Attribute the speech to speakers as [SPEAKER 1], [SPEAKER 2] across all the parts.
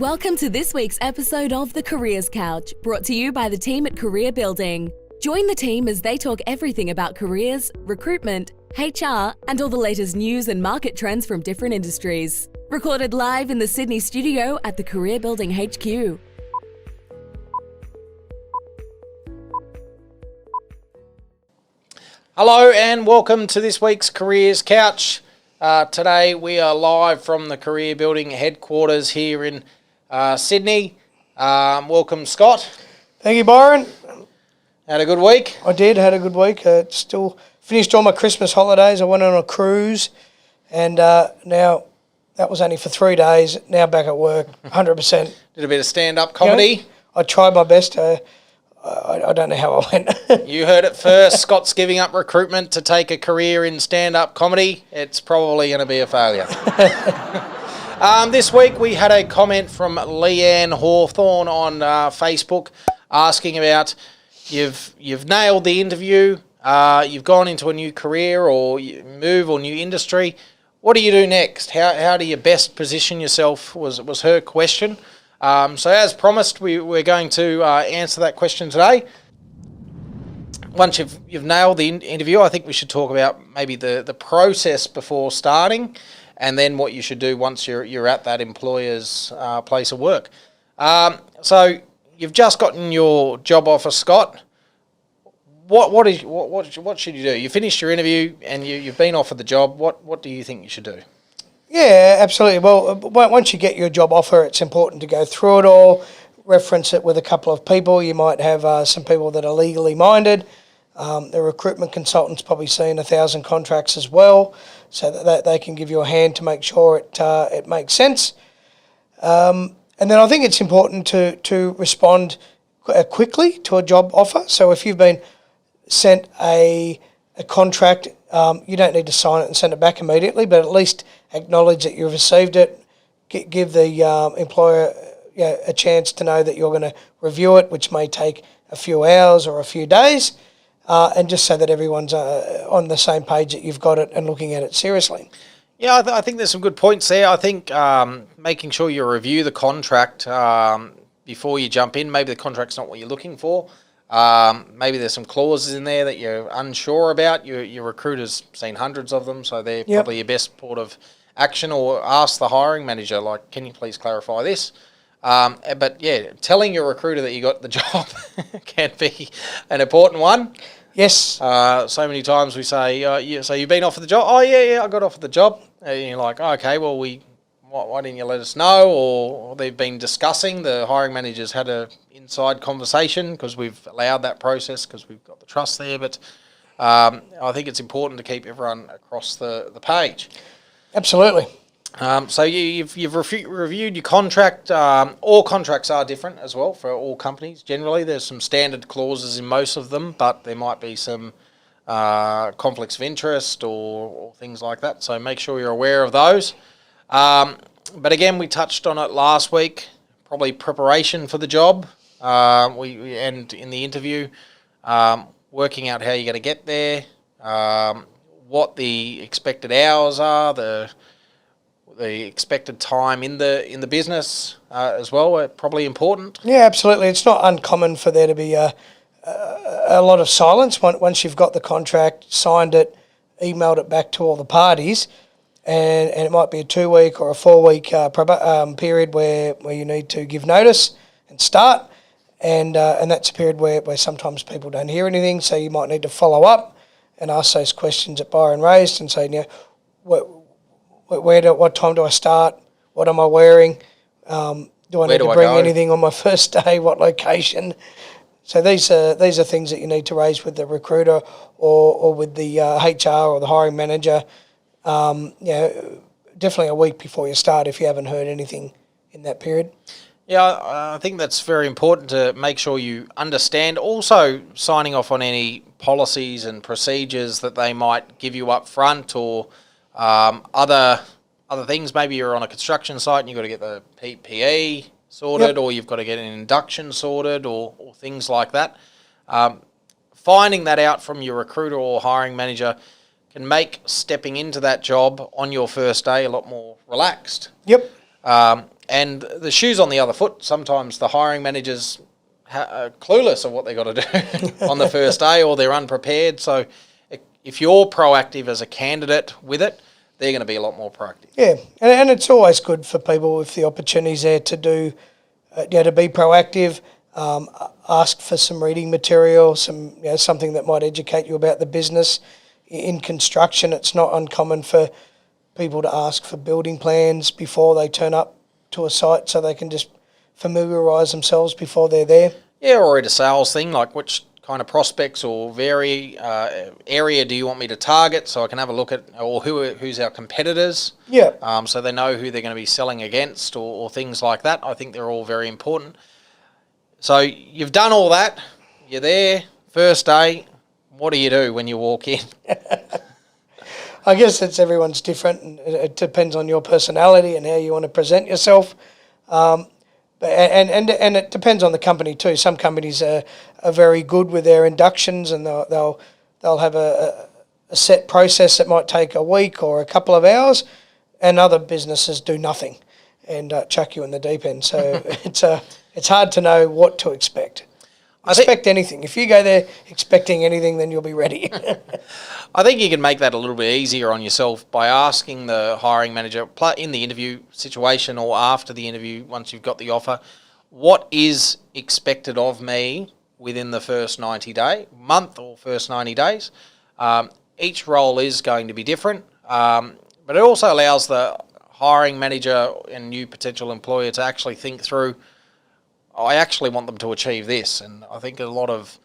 [SPEAKER 1] Welcome to this week's episode of The Careers Couch, brought to you by the team at Career Building. Join the team as they talk everything about careers, recruitment, HR, and all the latest news and market trends from different industries. Recorded live in the Sydney studio at the Career Building HQ.
[SPEAKER 2] Hello and welcome to this week's Careers Couch. Today we are live from the Career Building headquarters here in Sydney. Welcome, Scott.
[SPEAKER 3] Thank you, Byron.
[SPEAKER 2] Had a good week?
[SPEAKER 3] I did, had a good week. Still finished all my Christmas holidays. I went on a cruise and now that was only for 3 days. Now back at work, 100%.
[SPEAKER 2] Did a bit of stand-up comedy?
[SPEAKER 3] You know, I tried my best. I don't know how I went.
[SPEAKER 2] You heard it first. Scott's giving up recruitment to take a career in stand-up comedy. It's probably going to be a failure. This week we had a comment from Leanne Hawthorne on Facebook asking about you've nailed the interview, you've gone into a new career or move or new industry. What do you do next? How do you best position yourself was her question. So as promised, we're going to answer that question today. Once you've nailed the interview, I think we should talk about maybe the process before starting, and then what you should do once you're at that employer's place of work. So you've just gotten your job offer, Scott. What should you do? You finished your interview and you've been offered the job. What do you think you should do?
[SPEAKER 3] Yeah, absolutely. Well, once you get your job offer, it's important to go through it all, reference it with a couple of people. You might have some people that are legally minded. The recruitment consultant's probably seen 1,000 contracts as well, so that they can give you a hand to make sure it makes sense. And then I think it's important to respond quickly to a job offer. So if you've been sent a contract, you don't need to sign it and send it back immediately, but at least acknowledge that you've received it. Give the employer a chance to know that you're going to review it, which may take a few hours or a few days, and just so that everyone's on the same page that you've got it and looking at it seriously.
[SPEAKER 2] Yeah, I think there's some good points there. I think making sure you review the contract before you jump in. Maybe the contract's not what you're looking for. Maybe there's some clauses in there that you're unsure about. Your recruiter's seen hundreds of them, so they're probably your best port of action, or ask the hiring manager, like, can you please clarify this? But yeah, telling your recruiter that you got the job can be an important one.
[SPEAKER 3] Yes.
[SPEAKER 2] So many times we say, so you've been offered the job? Oh, yeah, I got offered the job. And you're like, oh, okay, well, why didn't you let us know? Or they've been discussing, the hiring managers had a inside conversation because we've allowed that process because we've got the trust there. But I think it's important to keep everyone across the page.
[SPEAKER 3] Absolutely.
[SPEAKER 2] So you've reviewed your contract. All contracts are different as well for all companies. Generally, there's some standard clauses in most of them, but there might be some conflicts of interest or things like that. So make sure you're aware of those. But again, we touched on it last week. Probably preparation for the job. And in the interview, working out how you're going to get there, what the expected hours are, the expected time in the business as well are probably important.
[SPEAKER 3] Yeah, absolutely. It's not uncommon for there to be a lot of silence once you've got the contract, signed it, emailed it back to all the parties, and it might be a 2-week or a 4-week period where you need to give notice and start, and that's a period where sometimes people don't hear anything, so you might need to follow up and ask those questions that Byron raised and say, what time do I start? What am I wearing? Do I need to bring anything on my first day? What location? So these are things that you need to raise with the recruiter or with the HR or the hiring manager. Definitely a week before you start if you haven't heard anything in that period.
[SPEAKER 2] Yeah, I think that's very important to make sure you understand. Also, signing off on any policies and procedures that they might give you up front, or other things. Maybe you're on a construction site and you've got to get the PPE sorted, or you've got to get an induction sorted, or things like that. Finding that out from your recruiter or hiring manager can make stepping into that job on your first day a lot more relaxed.
[SPEAKER 3] Yep.
[SPEAKER 2] And the shoe's on the other foot. Sometimes the hiring managers are clueless of what they got to do on the first day, or they're unprepared. So if you're proactive as a candidate with it, they're going to be a lot more proactive.
[SPEAKER 3] Yeah, and it's always good for people if the opportunity's there to do, to be proactive. Ask for some reading material, something that might educate you about the business. In construction, it's not uncommon for people to ask for building plans before they turn up to a site, so they can just familiarise themselves before they're there.
[SPEAKER 2] Yeah, or at a sales thing, like which kind of prospects or area do you want me to target, so I can have a look at, or who's our competitors.
[SPEAKER 3] Yeah.
[SPEAKER 2] So they know who they're going to be selling against, or things like that. I think they're all very important. So you've done all that. You're there, first day. What do you do when you walk in?
[SPEAKER 3] I guess everyone's different, and it depends on your personality and how you want to present yourself. And it depends on the company too. Some companies are very good with their inductions, and they'll have a set process that might take a week or a couple of hours, and other businesses do nothing and chuck you in the deep end. So it's hard to know what to expect. Expect anything. If you go there expecting anything, then you'll be ready.
[SPEAKER 2] I think you can make that a little bit easier on yourself by asking the hiring manager in the interview situation or after the interview, once you've got the offer, what is expected of me within the first 90 month or first 90 days. Each role is going to be different, but it also allows the hiring manager and new potential employer to actually think through, I actually want them to achieve this. And I think a lot of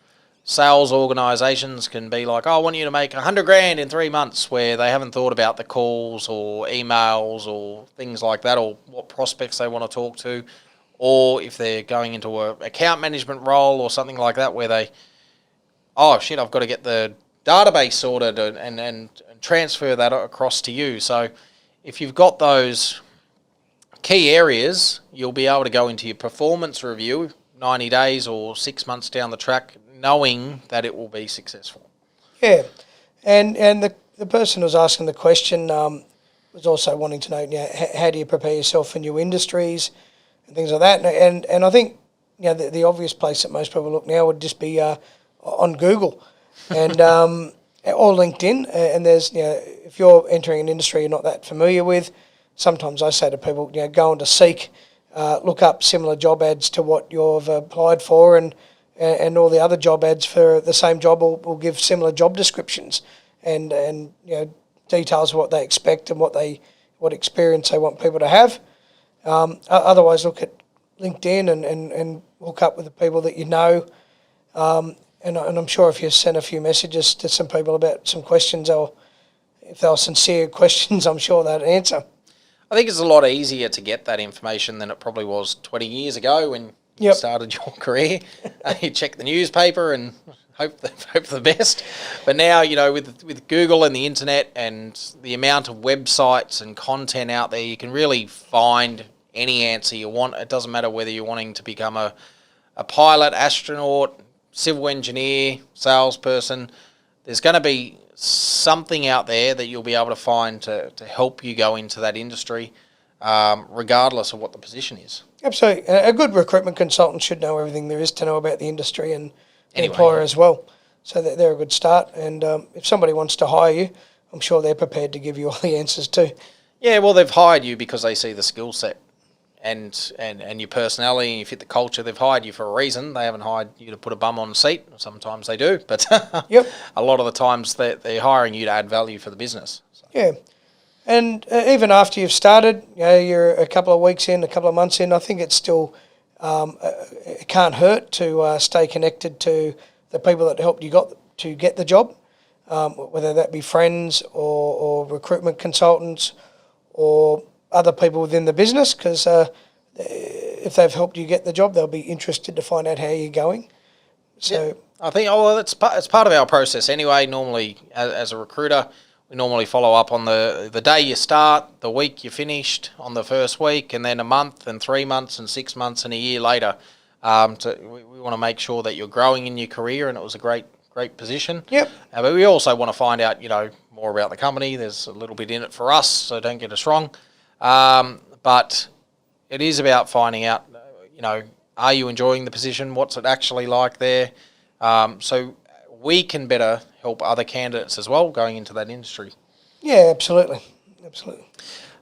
[SPEAKER 2] sales organisations can be like, I want you to make $100,000 in 3 months, where they haven't thought about the calls or emails or things like that, or what prospects they want to talk to, or if they're going into a account management role or something like that, where they, oh shit, I've got to get the database sorted and transfer that across to you. So if you've got those key areas, you'll be able to go into your performance review 90 days or 6 months down the track, knowing that it will be successful.
[SPEAKER 3] Yeah, and the person who was asking the question was also wanting to know, how do you prepare yourself for new industries and things like that. And I think the obvious place that most people look now would just be on Google and or LinkedIn. And there's if you're entering an industry you're not that familiar with, sometimes I say to people, go on to Seek, look up similar job ads to what you've applied for, and all the other job ads for the same job will give similar job descriptions and details of what they expect and what experience they want people to have. Otherwise, look at LinkedIn and hook up with the people that you know. And I'm sure if you send a few messages to some people about some questions, if they're sincere questions, I'm sure they'd answer.
[SPEAKER 2] I think it's a lot easier to get that information than it probably was 20 years ago when you started your career. You check the newspaper and hope for the best. But now, with Google and the internet and the amount of websites and content out there, you can really find any answer you want. It doesn't matter whether you're wanting to become a pilot, astronaut, civil engineer, salesperson. There's going to be something out there that you'll be able to find to help you go into that industry, regardless of what the position is.
[SPEAKER 3] Absolutely. A good recruitment consultant should know everything there is to know about the industry and the employer as well. So they're a good start. And if somebody wants to hire you, I'm sure they're prepared to give you all the answers too. Yeah,
[SPEAKER 2] well, they've hired you because they see the skill set and your personality, and you fit the culture. They've hired you for a reason. They haven't hired you to put a bum on a seat. Sometimes they do, but a lot of the times they're hiring you to add value for the business. So.
[SPEAKER 3] Yeah. And even after you've started, you're a couple of weeks in, a couple of months in, I think it's still, it can't hurt to stay connected to the people that helped you to get the job, whether that be friends or recruitment consultants or other people within the business, because if they've helped you get the job, they'll be interested to find out how you're going. So
[SPEAKER 2] I think, it's part of our process anyway. Normally, as a recruiter, we normally follow up on the day you start, the week you finished on the first week, and then a month and 3 months and 6 months and a year later. We want to make sure that you're growing in your career, and it was a great position.
[SPEAKER 3] Yep.
[SPEAKER 2] But we also want to find out, more about the company. There's a little bit in it for us, so don't get us wrong. But it is about finding out, are you enjoying the position? What's it actually like there? So we can better help other candidates as well going into that industry.
[SPEAKER 3] Yeah, absolutely.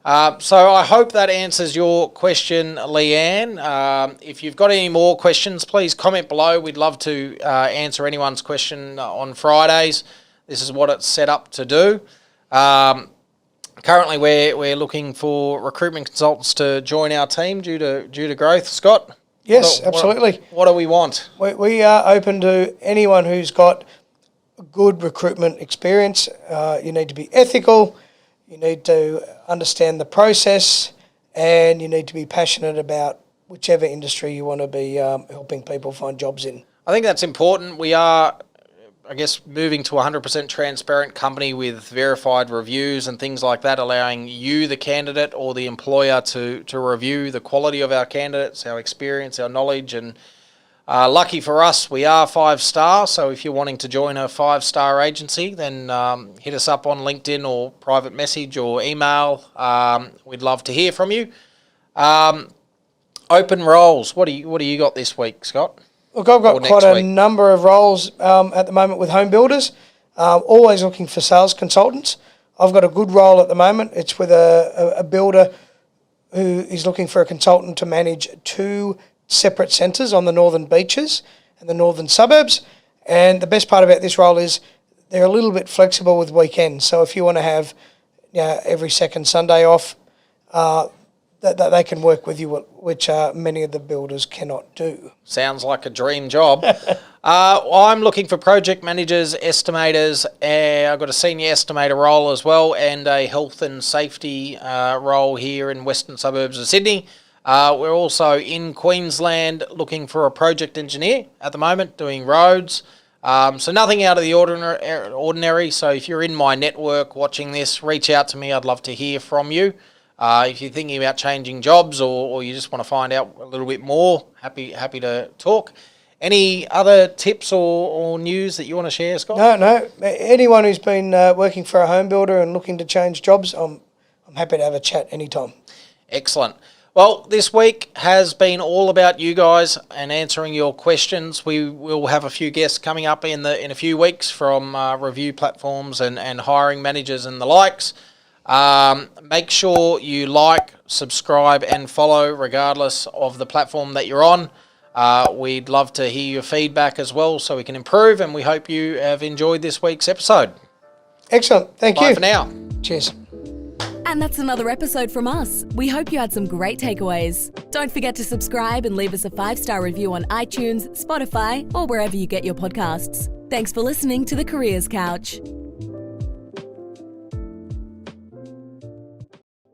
[SPEAKER 2] So I hope that answers your question, Leanne. If you've got any more questions, please comment below. We'd love to answer anyone's question on Fridays. This is what it's set up to do. Currently, we're looking for recruitment consultants to join our team due to growth. Scott?
[SPEAKER 3] Yes, absolutely.
[SPEAKER 2] What do we want?
[SPEAKER 3] We are open to anyone who's got good recruitment experience. You need to be ethical. You need to understand the process, and you need to be passionate about whichever industry you want to be helping people find jobs in.
[SPEAKER 2] I think that's important. We are, moving to a 100% transparent company with verified reviews and things like that, allowing you, the candidate or the employer, to review the quality of our candidates, our experience, our knowledge. And lucky for us, we are 5-star. So if you're wanting to join a 5-star agency, then hit us up on LinkedIn or private message or email. We'd love to hear from you. Open roles. What do you got this week, Scott?
[SPEAKER 3] Look, I've got quite a number of roles at the moment with home builders, always looking for sales consultants. I've got a good role at the moment. It's with a builder who is looking for a consultant to manage 2 separate centres on the northern beaches and the northern suburbs. And the best part about this role is they're a little bit flexible with weekends. So if you want to have every second Sunday off, that they can work with you, which many of the builders cannot do.
[SPEAKER 2] Sounds like a dream job. I'm looking for project managers, estimators. I've got a senior estimator role as well, and a health and safety role here in western suburbs of Sydney. We're also in Queensland looking for a project engineer at the moment, doing roads. So nothing out of the ordinary. So if you're in my network watching this, reach out to me. I'd love to hear from you. If you're thinking about changing jobs or you just want to find out a little bit more, happy to talk. Any other tips or news that you want to share, Scott?
[SPEAKER 3] No. Anyone who's been working for a home builder and looking to change jobs, I'm happy to have a chat anytime.
[SPEAKER 2] Excellent. Well, this week has been all about you guys and answering your questions. We will have a few guests coming up in a few weeks from review platforms and hiring managers and the likes. Make sure you like, subscribe and follow regardless of the platform that you're on. We'd love to hear your feedback as well so we can improve, and we hope you have enjoyed this week's episode.
[SPEAKER 3] Excellent. Thank you.
[SPEAKER 2] Bye for now.
[SPEAKER 3] Cheers.
[SPEAKER 1] And that's another episode from us. We hope you had some great takeaways. Don't forget to subscribe and leave us a 5-star review on iTunes, Spotify or wherever you get your podcasts. Thanks for listening to The Careers Couch.